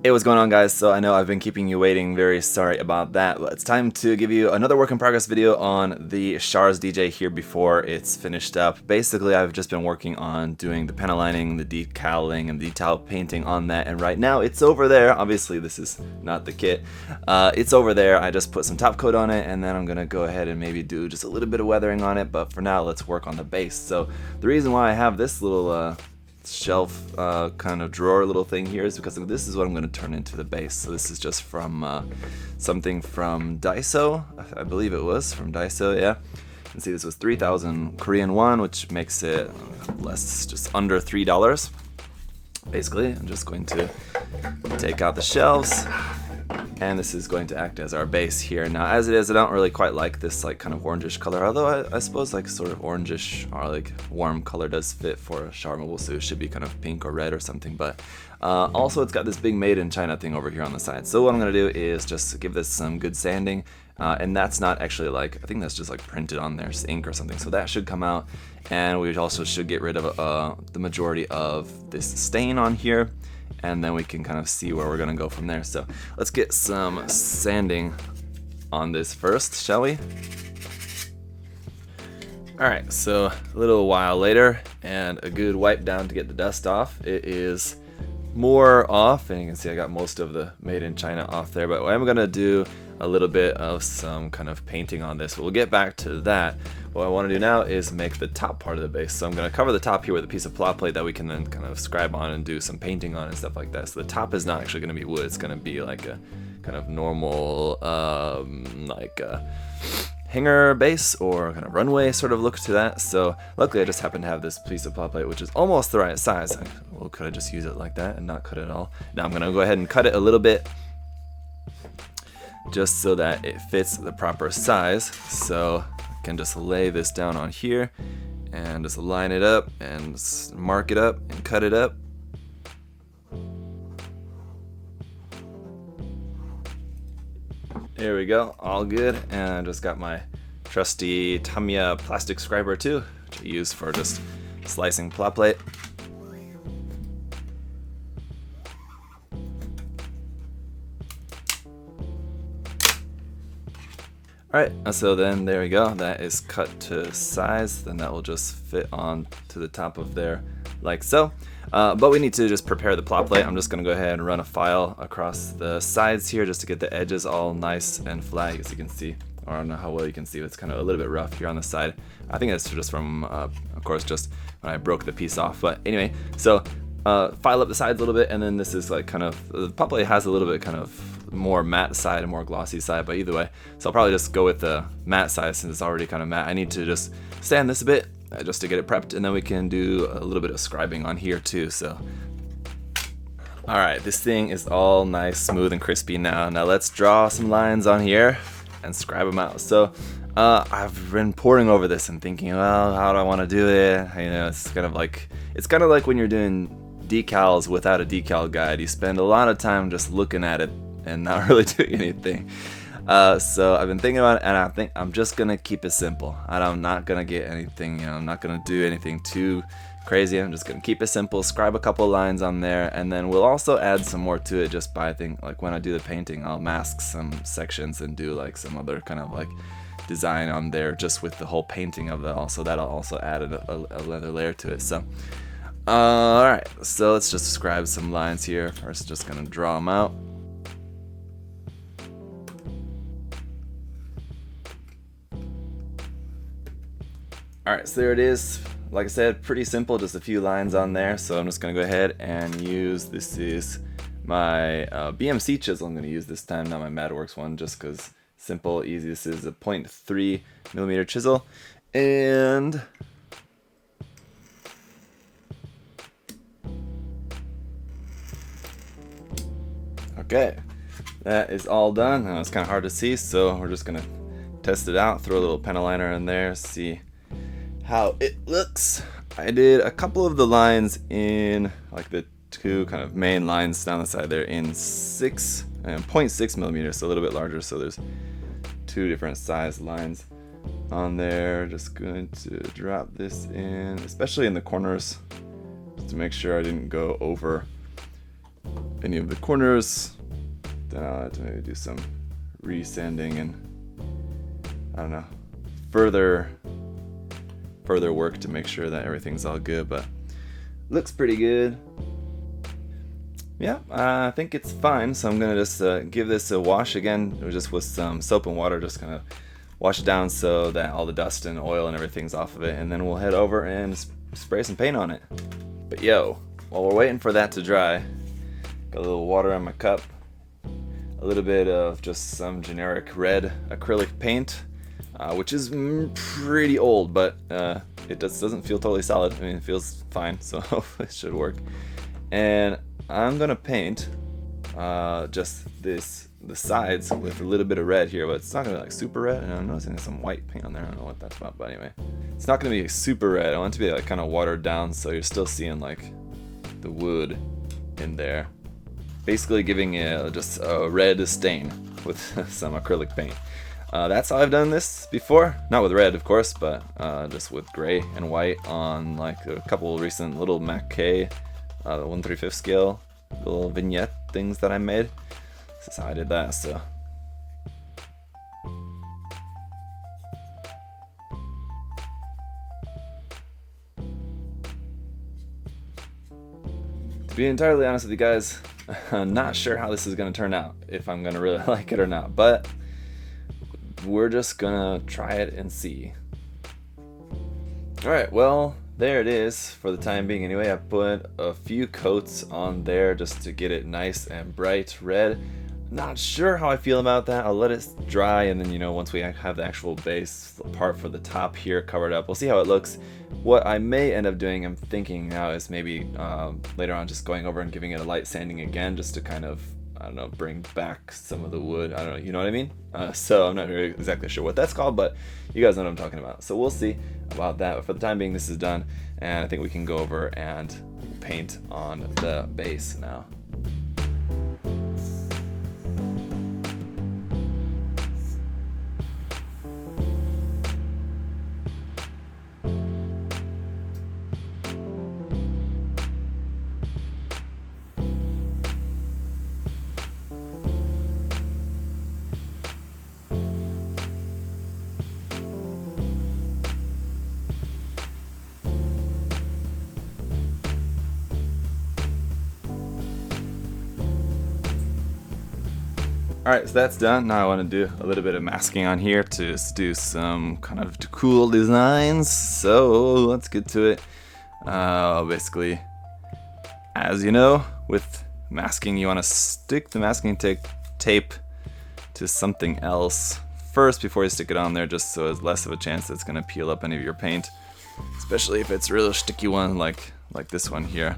Hey, what's going on, guys? So I know I've been keeping you waiting, very sorry about that, but it's time to give you another work in progress video on the Char's Dijeh here before it's finished up. Basically, I've just been working on doing the panel lining, the decaling, and detail painting on that, and right now it's over there. Obviously, this is not the kit. It's over there. I just put some top coat on it, and then I'm gonna go ahead and maybe do just a little bit of weathering on it, but for now, let's work on the base. So the reason why I have this little shelf kind of drawer little thing here is because this is what I'm going to turn into the base. So this is just from something from Dijeh, I believe it was from Dijeh, yeah. You can see this was 3,000 Korean won, which makes it less, just under $3. Basically, I'm just going to take out the shelves, and this is going to act as our base here. Now, as it is, I don't really quite like this like kind of orangish color, although I suppose like sort of orangish or like warm color does fit for a shower mobile suit. It should be kind of pink or red or something, but also it's got this big made in China thing over here on the side. So what I'm gonna do is just give this some good sanding, and that's not actually like, I think that's just like printed on there, ink or something, so that should come out. And we also should get rid of the majority of this stain on here, and then we can kind of see where we're gonna go from there. So let's get some sanding on this first, shall we? Alright, so a little while later, and a good wipe down to get the dust off. It is more off, and you can see I got most of the made in China off there, but I'm gonna do a little bit of some kind of painting on this. We'll get back to that. What I want to do now is make the top part of the base. So I'm going to cover the top here with a piece of plot plate that we can then kind of scribe on and do some painting on and stuff like that. So the top is not actually going to be wood. It's going to be like a kind of normal like a hanger base or kind of runway sort of look to that. So luckily I just happen to have this piece of plot plate which is almost the right size. Well, could I just use it like that and not cut it at all? Now I'm going to go ahead and cut it a little bit, just so that it fits the proper size. So I can just lay this down on here and just line it up and mark it up and cut it up. There we go, all good. And I just got my trusty Tamiya plastic scriber too, which I use for just slicing plot plate. Alright, so then there we go, that is cut to size, then that will just fit on to the top of there like so. But we need to just prepare the plot plate. I'm just going to go ahead and run a file across the sides here just to get the edges all nice and flat, as you can see. Or I don't know how well you can see, but it's kind of a little bit rough here on the side. I think that's just from, of course, just when I broke the piece off. But anyway, so file up the sides a little bit, and then this is like kind of, the plot plate has a little bit kind of more matte side and more glossy side, but either way, so I'll probably just go with the matte side since it's already kind of matte. I need to just sand this a bit just to get it prepped, and then we can do a little bit of scribing on here too. So alright, this thing is all nice, smooth, and crispy now. Now let's draw some lines on here and scribe them out. So I've been poring over this and thinking, well, how do I want to do it? You know, it's kind of like when you're doing decals without a decal guide. You spend a lot of time just looking at it and not really doing anything. So I've been thinking about it, and I think I'm just gonna keep it simple. I'm not gonna get anything, you know, I'm not gonna do anything too crazy. I'm just gonna keep it simple, scribe a couple lines on there, and then we'll also add some more to it just by, I think, like when I do the painting, I'll mask some sections and do like some other kind of like design on there just with the whole painting of it. Also, that'll also add another layer to it. So alright, so let's just scribe some lines here. First, just gonna draw them out. Alright, so there it is. Like I said, pretty simple, just a few lines on there. So I'm just going to go ahead and use, this is my BMC chisel I'm going to use this time, not my MadWorks one, just because simple, easy. This is a 0.3 millimeter chisel. And okay, that is all done. Now it's kind of hard to see, so we're just going to test it out, throw a little panel liner in there, see how it looks. I did a couple of the lines in like the two kind of main lines down the side there in 0.6 millimeters, so a little bit larger. So there's two different size lines on there. Just going to drop this in, especially in the corners, just to make sure I didn't go over any of the corners. Then I'll have to maybe do some resanding and I don't know, further work to make sure that everything's all good, but looks pretty good. Yeah, I think it's fine, so I'm gonna just give this a wash again, just with some soap and water, just kind of wash it down so that all the dust and oil and everything's off of it, and then we'll head over and spray some paint on it. But yo, while we're waiting for that to dry, got a little water in my cup, a little bit of just some generic red acrylic paint, which is pretty old, but it doesn't feel totally solid. I mean, it feels fine, so hopefully it should work. And I'm gonna paint just the sides with a little bit of red here, but it's not gonna be like super red. And I'm noticing some white paint on there. I don't know what that's about, but anyway, it's not gonna be super red. I want it to be like kind of watered down, so you're still seeing like the wood in there. Basically giving it just a red stain with some acrylic paint. That's how I've done this before. Not with red, of course, but just with gray and white on like a couple recent little Mac K, 1/3 scale little vignette things that I made. This is how I did that, so. To be entirely honest with you guys, I'm not sure how this is going to turn out, if I'm going to really like it or not, but we're just going to try it and see. Alright, well, there it is for the time being anyway. I put a few coats on there just to get it nice and bright red. Not sure how I feel about that. I'll let it dry, and then, you know, once we have the actual base part for the top here covered up, we'll see how it looks. What I may end up doing, I'm thinking now, is maybe later on just going over and giving it a light sanding again, just to kind of, I don't know, bring back some of the wood. I don't know, you know what I mean? So I'm not really exactly sure what that's called, but you guys know what I'm talking about. So we'll see about that. But for the time being, this is done, and I think we can go over and paint on the base now. Alright, so that's done. Now I want to do a little bit of masking on here to do some kind of cool designs. So let's get to it. Basically, as you know, with masking, you want to stick the masking tape to something else first before you stick it on there, just so it's less of a chance that it's going to peel up any of your paint, especially if it's a real sticky one like this one here.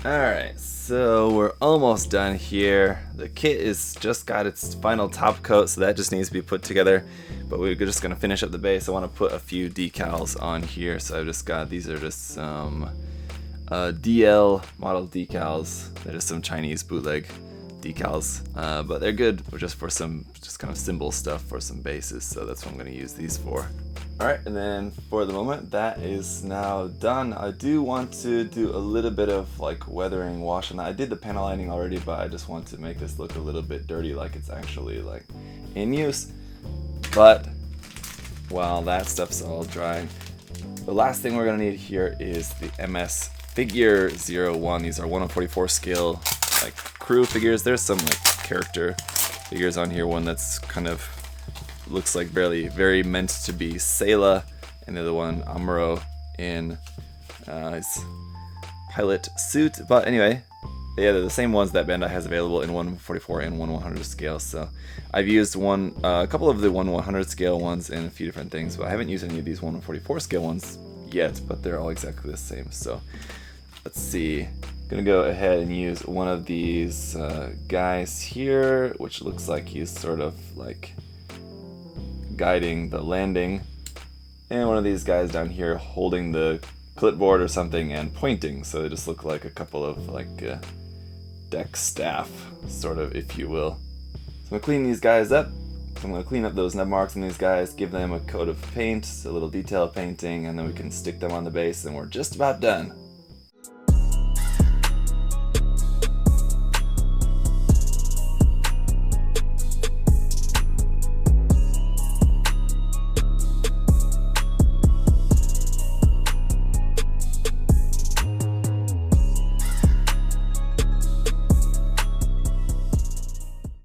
Alright, so we're almost done here. The kit is just got its final top coat, so that just needs to be put together. But we're just going to finish up the base. I want to put a few decals on here, so I've just got, these are just some DL model decals. They're just some Chinese bootleg decals, but they're good just for some kind of symbol stuff for some bases, so that's what I'm going to use these for. Alright, and then for the moment that is now done. I do want to do a little bit of like weathering wash on that. I did the panel lining already, but I just want to make this look a little bit dirty, like it's actually like in use. But while that stuff's all drying, the last thing we're going to need here is the MS Figure 01. These are 1/44 scale like crew figures. There's some like character figures on here. One that's kind of looks like very meant to be Sayla, and the other one Amuro in his pilot suit. But anyway, yeah, they're the same ones that Bandai has available in 1/44 and 1/100 scale. So I've used a couple of the 1/100 scale ones in a few different things, but I haven't used any of these 1/44 scale ones yet. But they're all exactly the same. So let's see. I'm gonna go ahead and use one of these guys here, which looks like he's sort of like guiding the landing, and one of these guys down here holding the clipboard or something and pointing, so they just look like a couple of like deck staff, sort of, if you will. So I'm gonna clean these guys up. So I'm gonna clean up those nub marks on these guys, give them a coat of paint, a little detail painting, and then we can stick them on the base, and we're just about done.